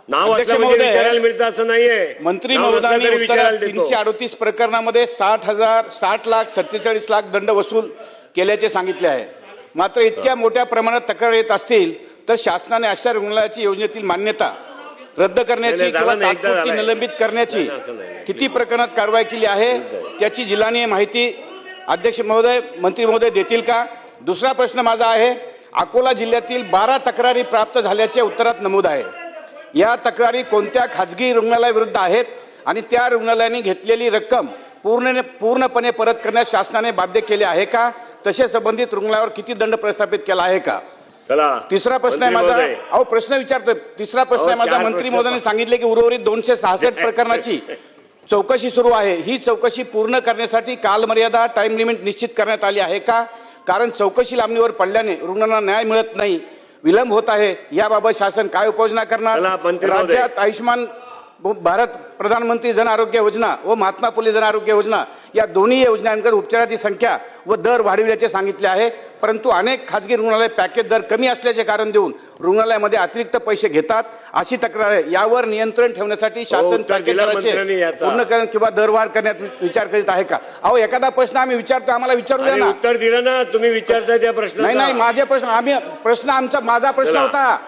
नाव असलं म्हणजे विचारायला मिळतं असं नाहीये. मंत्री महोदयांनी उत्तरात 338 प्रकरणामध्ये 60,47,47 दंड वसूल केल्याचे सांगितले आहे. मात्र इतक्या मोठ्या प्रमाणात तक्रार येत असतील तर शासनाने अशा रुग्णालयाची योजनेतील मान्यता रद्द करण्याची किंवा तात्पुरती निलंबित करण्याची किती प्रकरणात कारवाई केली आहे त्याची जिल्हानीय माहिती अध्यक्ष महोदय, मंत्री महोदय देतील का? दुसरा प्रश्न माझा आहे, अकोला जिल्ह्यातील 12 तक्रारी प्राप्त झाल्याचे उत्तरात नमूद आहे. या तक्रारी कोणत्या खाजगी रुग्णालयाविरुद्ध आहेत आणि त्या रुग्णालयाने घेतलेली रक्कम पूर्णपणे परत करण्यास शासनाने बाध्य केले आहे का? तसे संबंधित रुग्णालयावर किती दंड प्रस्थापित केला आहे का? तिसरा प्रश्न आहे माझा, अहो प्रश्न विचारतोय. तिसरा प्रश्न आहे माझा, मंत्री महोदयांनी सांगितले की उर्वरित 266 प्रकरणाची चौकशी सुरू आहे. ही चौकशी पूर्ण करण्यासाठी कालमर्यादा टाइम लिमिट निश्चित करण्यात आली आहे का? कारण चौकशी लांबणीवर पडल्याने रुग्णांना न्याय मिळत नाही, विलंब होत आहे. याबाबत शासन काय उपाययोजना करणार? राज्यात आयुष्मान भारत प्रधानमंत्री जन आरोग्य योजना व महात्मा फुले जन आरोग्य योजना या दोन्ही योजनांवर उपचाराची संख्या व दर वाढविण्याचे सांगितले आहे. परंतु अनेक खाजगी रुग्णालय पॅकेज दर कमी असल्याचे कारण देऊन रुग्णालयामध्ये अतिरिक्त पैसे घेतात अशी तक्रार आहे. यावर नियंत्रण ठेवण्यासाठी शासन पॅकेज दराचे पूर्णकरण किंवा दरवाढ करण्यात विचार करीत आहे का? अहो एखादा प्रश्न आम्ही विचारतो, आम्हाला विचारू द्या ना. उत्तर दिलं ना तुम्ही, विचारताय त्या प्रश्न. नाही, माझे प्रश्न माझा प्रश्न होता.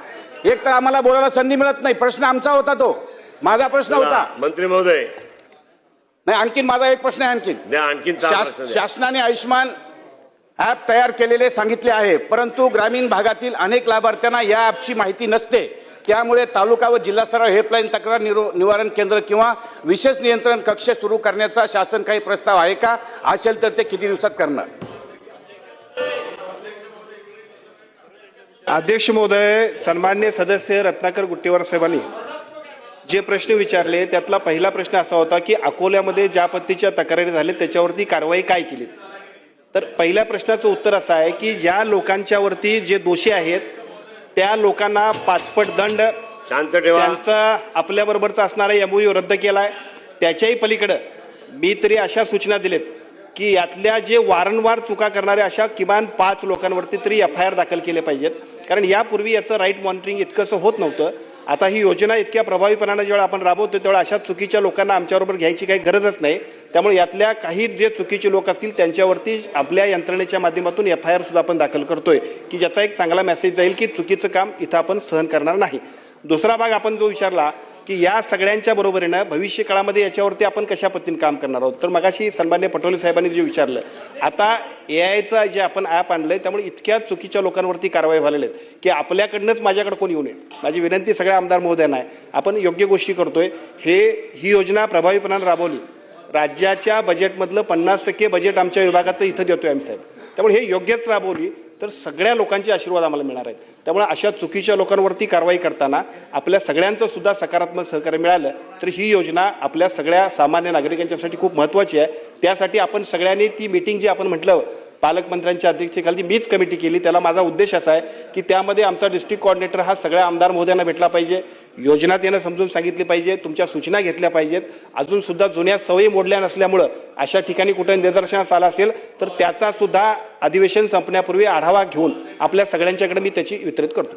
एक तर आम्हाला बोलायला संधी मिळत नाही, प्रश्न आमचा होता, तो माझा प्रश्न होता. मंत्री महोदय, नाही आणखीन माझा एक प्रश्न आहे. आणखीन शासनाने आयुष्मान ऍप तयार केलेले सांगितले आहे, परंतु ग्रामीण भागातील अनेक लाभार्थ्यांना या ऍपची माहिती नसते. त्यामुळे तालुका व जिल्हा स्तरावर हेल्पलाईन तक्रार निवारण केंद्र किंवा विशेष नियंत्रण कक्ष सुरू करण्याचा शासन काही प्रस्ताव आहे का? असेल तर ते किती दिवसात करणार? अध्यक्ष महोदय, सन्मान्य सदस्य रत्नाकर गुट्टेवार साहेबांनी जे प्रश्न विचारले त्यातला पहिला प्रश्न असा होता की अकोल्यामध्ये ज्या पद्धतीच्या तक्रारी झाल्या त्याच्यावरती कारवाई काय केली. तर पहिल्या प्रश्नाचं उत्तर असं आहे की ज्या लोकांच्यावरती जे दोषी आहेत त्या लोकांना 5पट दंड, त्यांचा आपल्याबरोबरचा असणारा MOU रद्द केलाय. त्याच्याही पलीकडं मी तरी अशा सूचना दिलेत की यातल्या जे वारंवार चुका करणारे अशा किमान 5 लोकांवरती तरी FIR दाखल केले पाहिजेत. कारण यापूर्वी याचं राईट मॉनिटरिंग इतकंसं होत नव्हतं. आता ही योजना इतक्या प्रभावीपणाने जेव्हा आपण राबवतो तेव्हा अशा चुकीच्या लोकांना आमच्याबरोबर घ्यायची काही गरजच नाही. त्यामुळे यातल्या काही जे चुकीचे लोक असतील त्यांच्यावरती आपल्या यंत्रणेच्या माध्यमातून FIR सुद्धा आपण दाखल करतोय की ज्याचा एक चांगला मेसेज जाईल की चुकीचं काम इथं आपण सहन करणार नाही. दुसरा भाग आपण जो विचारला की या सगळ्यांच्या बरोबरीनं भविष्य काळामध्ये याच्यावरती आपण कशा पद्धतीने काम करणार आहोत, तर मगाशी सन्मान्य पटोले साहेबांनी जे विचारलं, आता AIचं जे आपण ॲप आणलंय त्यामुळे इतक्या चुकीच्या लोकांवरती कारवाई झालेल्या आहेत की आपल्याकडनंच माझ्याकडे कोण येऊ नये. माझी विनंती सगळ्या आमदार महोदयांना आहे, आपण योग्य गोष्टी करतोय. ही योजना प्रभावीपणाने राबवली. राज्याच्या बजेटमधलं 50% बजेट आमच्या विभागाचं इथं देतोय आम्ही साहेब. त्यामुळे हे योग्यच राबवली तर सगळ्या लोकांचे आशीर्वाद आम्हाला मिळणार आहेत. त्यामुळे अशा चुकीच्या लोकांवरती कारवाई करताना आपल्या सगळ्यांचं सुद्धा सकारात्मक सहकार्य मिळालं तर ही योजना आपल्या सगळ्या सामान्य नागरिकांच्यासाठी खूप महत्त्वाची आहे. त्यासाठी आपण सगळ्यांनी ती मीटिंग जी आपण म्हटलं पालकमंत्र्यांच्या अध्यक्षतेखाली मीच कमिटी केली, त्याला माझा उद्देश असा आहे की त्यामध्ये आमचा डिस्ट्रिक्ट कोऑर्डिनेटर हा सगळ्या आमदार महोदयांना भेटला पाहिजे, योजना त्यानं समजून सांगितली पाहिजे, तुमच्या सूचना घेतल्या पाहिजेत. अजून सुद्धा जुन्या सवयी मोडल्या नसल्यामुळं अशा ठिकाणी कुठे निदर्शनास आला असेल तर त्याचा सुद्धा अधिवेशन संपण्यापूर्वी आढावा घेऊन आपल्या सगळ्यांच्याकडे मी त्याची वितरित करतो.